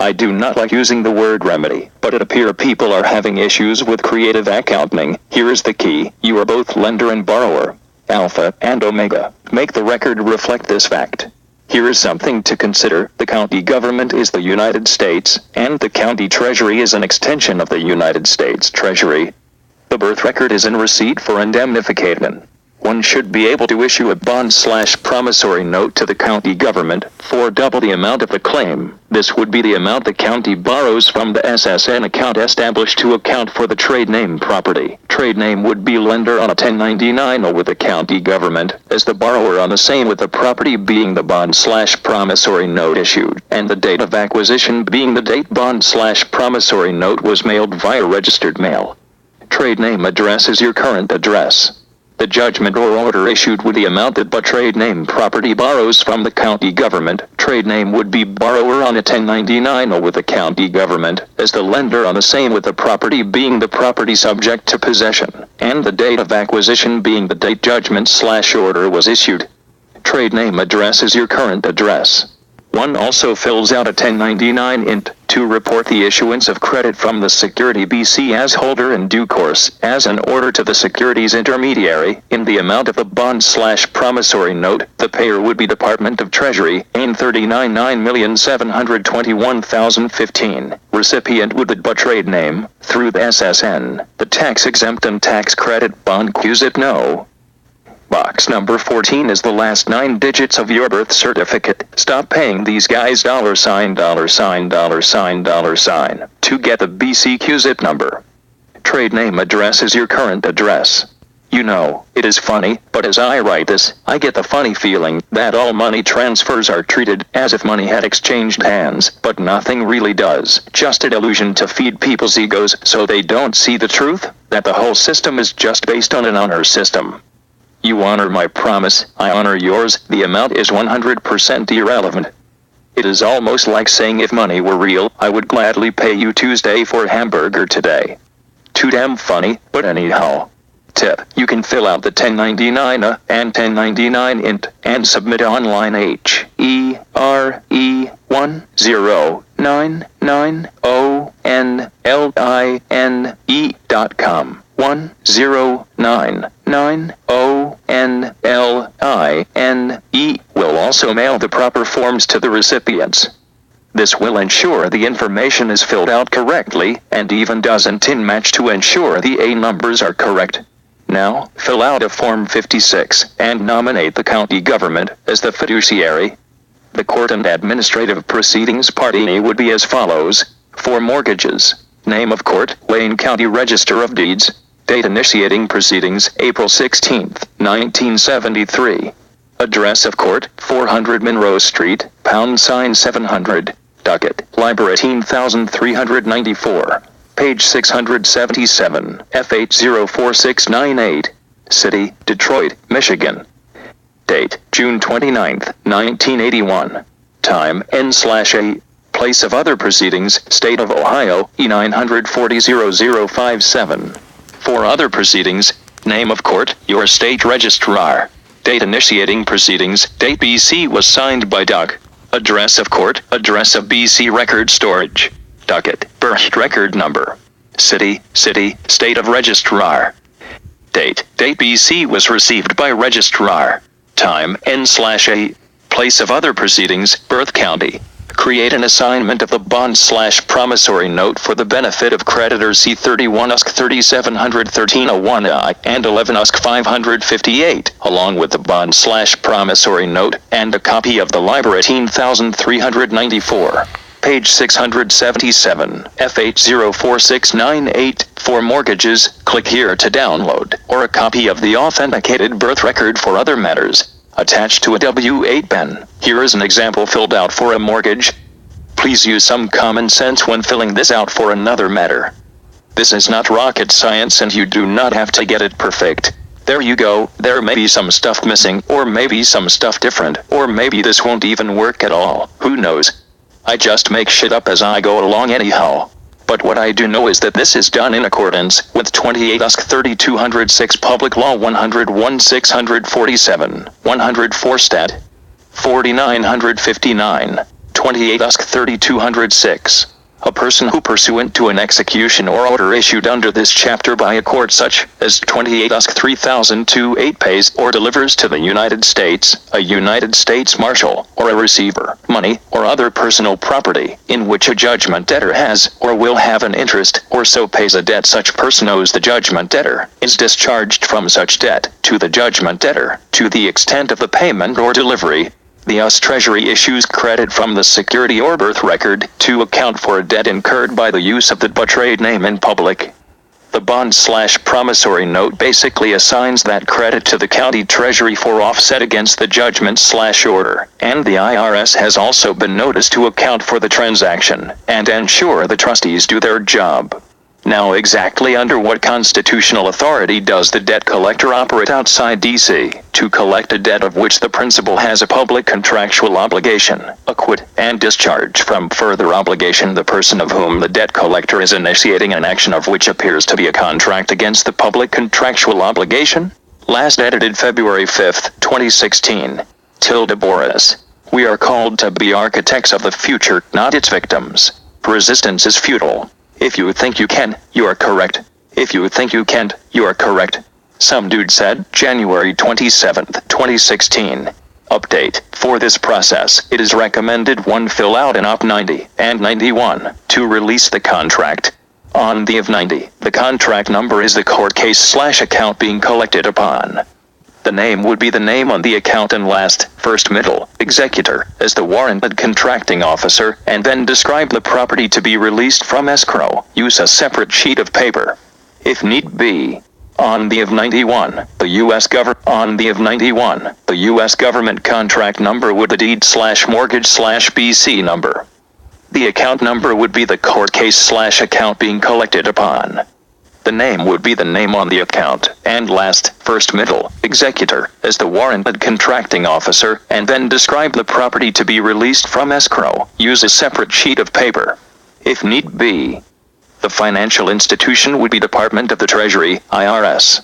I do not like using the word remedy, but it appears people are having issues with creative accounting. Here is the key. You are both lender and borrower. Alpha and Omega. Make the record reflect this fact. Here is something to consider. The county government is the United States, and the county treasury is an extension of the United States Treasury. The birth record is in receipt for indemnification. One should be able to issue a bond/promissory note to the county government for double the amount of the claim. This would be the amount the county borrows from the SSN account established to account for the trade name property. Trade name would be lender on a 1099 with the county government, as the borrower on the same with the property being the bond/promissory note issued, and the date of acquisition being the date bond/promissory note was mailed via registered mail. Trade name address is your current address. The judgment or order issued with the amount that the trade name property borrows from the county government. Trade name would be borrower on a 1099 with the county government, as the lender on the same with the property being the property subject to possession, and the date of acquisition being the date judgment/order was issued. Trade name address is your current address. One also fills out a 1099 int to report the issuance of credit from the security BC as holder in due course, as an order to the securities intermediary, in the amount of the bond/promissory note. The payer would be Department of Treasury, AIM 39,9,721,015. Recipient would the trade name, through the SSN. The tax-exempt and tax credit bond QZIP no. Box number 14 is the last 9 digits of your birth certificate. Stop paying these guys $$, to get the BCQ zip number. Trade name address is your current address. You know, it is funny, but as I write this, I get the funny feeling that all money transfers are treated as if money had exchanged hands, but nothing really does. Just a delusion to feed people's egos so they don't see the truth, that the whole system is just based on an honor system. You honor my promise, I honor yours. The amount is 100% irrelevant. It is almost like saying if money were real, I would gladly pay you Tuesday for a hamburger today. Too damn funny, but anyhow. Tip, you can fill out the 1099 and 1099 int and submit online HERE10990NLINE.com 1099ONLINE will also mail the proper forms to the recipients. This will ensure the information is filled out correctly, and even doesn't match to ensure the A numbers are correct. Now, fill out a Form 56, and nominate the county government as the fiduciary. The court and administrative proceedings part E would be as follows. For mortgages, name of court, Wayne County Register of Deeds. Date initiating proceedings, April 16, 1973. Address of court, 400 Monroe Street, #700. Docket, Library 18394. Page 677, F8046998. City, Detroit, Michigan. Date, June 29, 1981. Time, N/8. Place of other proceedings, State of Ohio, E9400057. For other proceedings, name of court, your state registrar. Date initiating proceedings, date BC was signed by Doug. Address of court, address of BC record storage. Docket, birth record number. City, state of registrar. Date BC was received by registrar. Time, N/8. Place of other proceedings, birth county. Create an assignment of the bond/promissory note for the benefit of creditors C31 USC 3713-01I and 11 USC 558, along with the bond/promissory note, and a copy of the Library 18394. Page 677, F8046998. For mortgages, click here to download, or a copy of the authenticated birth record for other matters. Attached to a W-8 pen. Here is an example filled out for a mortgage. Please use some common sense when filling this out for another matter. This is not rocket science and you do not have to get it perfect. There you go, there may be some stuff missing, or maybe some stuff different, or maybe this won't even work at all, who knows. I just make shit up as I go along anyhow. But what I do know is that this is done in accordance with 28 USC 3206 Public Law 101-647, 104 Stat. 4959, 28 USC 3206. A person who pursuant to an execution or order issued under this chapter by a court such as 28 USC 3028 pays or delivers to the United States, a United States Marshal, or a receiver, money, or other personal property, in which a judgment debtor has or will have an interest, or so pays a debt such person owes the judgment debtor, is discharged from such debt, to the judgment debtor, to the extent of the payment or delivery. The U.S. Treasury issues credit from the security or birth record to account for a debt incurred by the use of the trade name in public. The bond/promissory note basically assigns that credit to the county treasury for offset against the judgment/order, and the IRS has also been noticed to account for the transaction and ensure the trustees do their job. Now, exactly under what constitutional authority does the debt collector operate outside D.C. to collect a debt of which the principal has a public contractual obligation, acquit, and discharge from further obligation the person of whom the debt collector is initiating an action of which appears to be a contract against the public contractual obligation? Last edited February 5, 2016. Boris. We are called to be architects of the future, not its victims. Resistance is futile. If you think you can, you are correct. If you think you can't, you are correct. Some dude said, January 27, 2016. Update. For this process, it is recommended one fill out an OP 90 and 91 to release the contract. On the of 90, the contract number is the court case/account being collected upon. The name would be the name on the account and last, first, middle, executor, as the warranted contracting officer, and then describe the property to be released from escrow. Use a separate sheet of paper, if need be. On the of 91, the U.S. government contract number would the deed/mortgage/BC number. The account number would be the court case/account being collected upon. The name would be the name on the account, and last, first, middle, executor, as the warranted contracting officer, and then describe the property to be released from escrow. Use a separate sheet of paper, if need be. The financial institution would be Department of the Treasury, IRS.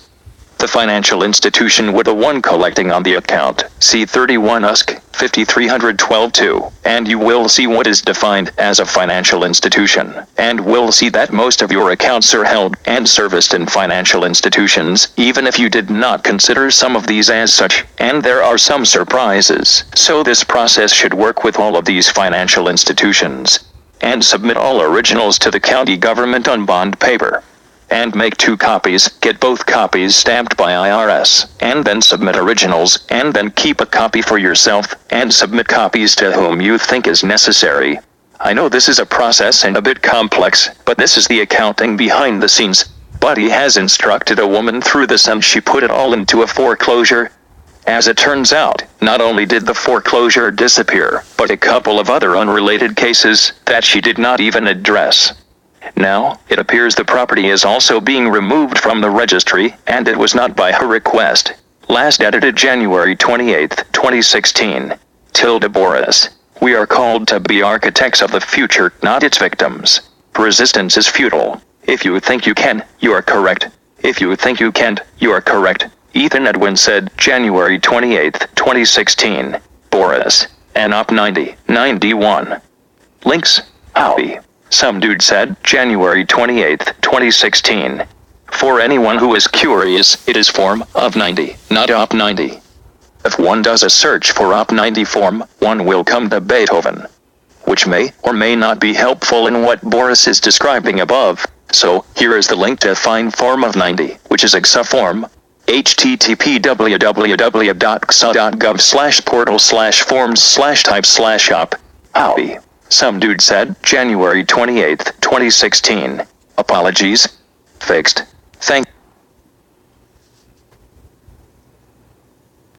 The financial institution would the one collecting on the account, see 31 USC 5312-2, and you will see what is defined as a financial institution, and will see that most of your accounts are held and serviced in financial institutions, even if you did not consider some of these as such, and there are some surprises. So this process should work with all of these financial institutions, and submit all originals to the county government on bond paper. And make 2 copies, get both copies stamped by IRS, and then submit originals, and then keep a copy for yourself, and submit copies to whom you think is necessary. I know this is a process and a bit complex, but this is the accounting behind the scenes. Buddy has instructed a woman through this and she put it all into a foreclosure. As it turns out, not only did the foreclosure disappear, but a couple of other unrelated cases that she did not even address. Now, it appears the property is also being removed from the registry, and it was not by her request. Last edited January 28, 2016. Boris. We are called to be architects of the future, not its victims. Resistance is futile. If you think you can, you are correct. If you think you can't, you are correct. Ethan Edwin said, January 28, 2016. Boris. An OP 90, 91. Links. Howie. Some dude said, January 28, 2016. For anyone who is curious, it is form of 90, not OP 90. If one does a search for OP 90 form, one will come to Beethoven, which may or may not be helpful in what Boris is describing above. So, here is the link to find form of 90, which is EXA form. http://www.xa.gov/portal/forms/type/op. Howie. Some dude said, January 28, 2016. Apologies. Fixed. Thank